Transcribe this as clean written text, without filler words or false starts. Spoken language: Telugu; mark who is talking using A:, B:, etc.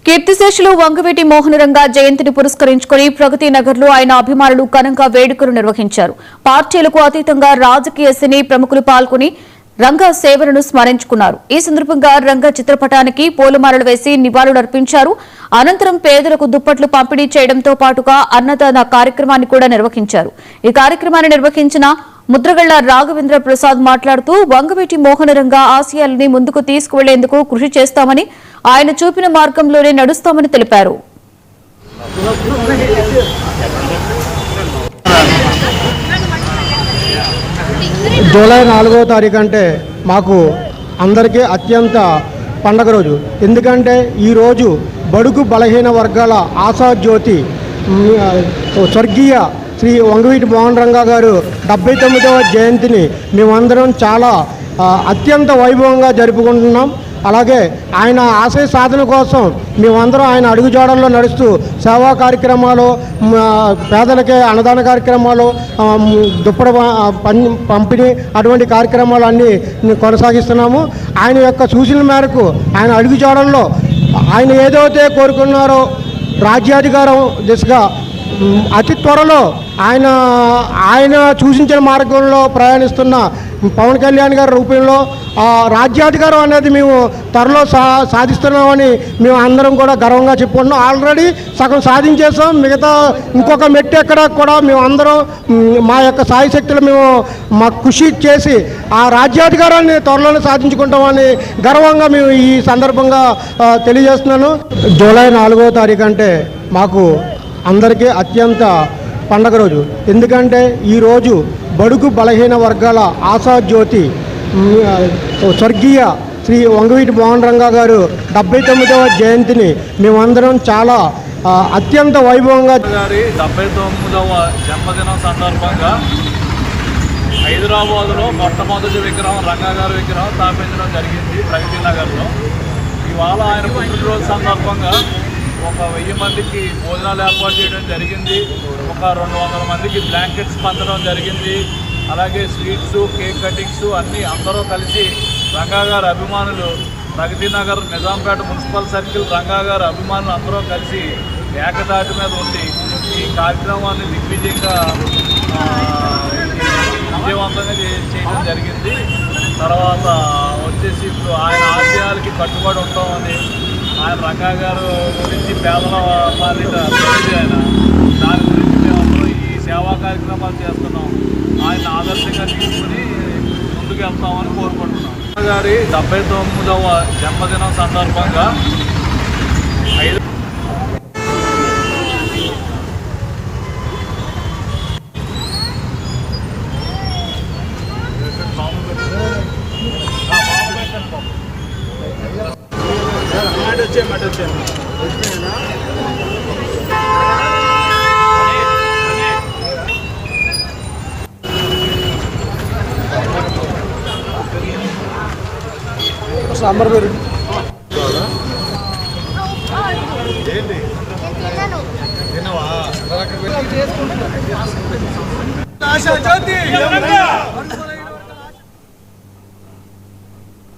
A: కీర్తిశేషులు వంగవీటి మోహనరంగ జయంతిని పురస్కరించుకుని ప్రగతి నగర్లో ఆయన అభిమానులు ఘనంగా వేడుకలు నిర్వహించారు. పార్టీలకు అతీతంగా రాజకీయ సినీ ప్రముఖులు పాల్గొని రంగ సేవలను స్మరించుకున్నారు. ఈ సందర్భంగా రంగ చిత్రపటానికి పూలమాలలు వేసి నివాళులర్పించారు. అనంతరం పేదలకు దుప్పట్లు పంపిణీ చేయడంతో పాటుగా అన్నదాన కార్యక్రమాన్ని కూడా నిర్వహించారు. ఈ కార్యక్రమాన్ని నిర్వహించిన ముద్రగళ్ల రాఘవేంద్ర ప్రసాద్ మాట్లాడుతూ వంగవీటి మోహనరంగ ఆశయాలని ముందుకు తీసుకువెళ్లేందుకు కృషి చేస్తామని, ఆయన చూపిన మార్గంలోనే నడుస్తామని తెలిపారు.
B: జూలై 4వ తారీఖు అంటే మాకు అందరికీ అత్యంత పండగ రోజు. ఎందుకంటే ఈరోజు బడుగు బలహీన వర్గాల ఆశాజ్యోతి స్వర్గీయ శ్రీ వంగవీటి మోహనరంగ గారు 79వ జయంతిని మేమందరం చాలా అత్యంత వైభవంగా జరుపుకుంటున్నాం. అలాగే ఆయన ఆశయ సాధన కోసం మేమందరం ఆయన అడుగుజాడల్లో నడుస్తూ సేవా కార్యక్రమాలు, పేదలకే అన్నదాన కార్యక్రమాలు, దుప్పటి పంపిణీ అటువంటి కార్యక్రమాలు అన్నీ కొనసాగిస్తున్నాము. ఆయన యొక్క సూచనల మేరకు ఆయన అడుగుజాడల్లో ఆయన ఏదైతే కోరుకున్నారో రాజ్యాధికారం దిశగా అతి త్వరలో ఆయన సూచించిన మార్గంలో ప్రయాణిస్తున్న పవన్ కళ్యాణ్ గారి రూపంలో రాజ్యాధికారం అనేది మేము త్వరలో సాధిస్తున్నామని మేము అందరం కూడా గర్వంగా చెప్పుకుంటున్నాం. ఆల్రెడీ సగం సాధించేసాం. మిగతా ఇంకొక మెట్టు ఎక్కడ కూడా మేము అందరం మా యొక్క సాయశక్తులు మా కృషి చేసి ఆ రాజ్యాధికారాన్ని త్వరలోనే సాధించుకుంటామని గర్వంగా మేము ఈ సందర్భంగా తెలియజేస్తున్నాను. జూలై 4వ తారీఖు అంటే మాకు అందరికీ అత్యంత పండగ రోజు. ఎందుకంటే ఈరోజు బడుగు బలహీన వర్గాల ఆశాజ్యోతి స్వర్గీయ శ్రీ వంగవీటి మోహనరంగ గారు 79వ జయంతిని మేమందరం చాలా అత్యంత వైభవంగా
C: గారి 79వ జన్మదినం సందర్భంగా హైదరాబాద్లో మొట్టమొదటి విగ్రహం రంగా గారి విగ్రహం స్థాపించడం జరిగింది ప్రగతి నగర్లో. ఇవాళ ఆయన పుట్టినరోజు సందర్భంగా ఒక 1000 మందికి భోజనాలు ఏర్పాటు చేయడం జరిగింది. ఒక 200 మందికి బ్లాంకెట్స్ పంచడం జరిగింది. అలాగే స్వీట్స్, కేక్ కటింగ్స్ అన్నీ అందరూ కలిసి రంగా గారి అభిమానులు ప్రగతి నగర్ నిజాంపేట మున్సిపల్ సర్కిల్ రంగా గారి అభిమానులు అందరూ కలిసి ఏకదాటి మీద ఉండి ఈ కార్యక్రమాన్ని దిగ్విజయంగా విజయవంతంగా చేయడం జరిగింది. తర్వాత వచ్చేసి ఇప్పుడు ఆయన ఆశయాలకి కట్టుబడి ఉంటామని, ఆయన రంగా గారు గురించి పేదల పాలిట ఆయన దాని గురించి మేము ఈ సేవా కార్యక్రమాలు చేస్తున్నాం. ఆయన ఆదర్శంగా తీసుకుని ముందుకు వెళ్తామని కోరుకుంటున్నాం. గారి 79వ జన్మదినం సందర్భంగా
B: సాంబార్ పేరు
C: ఆశా జ్యోతి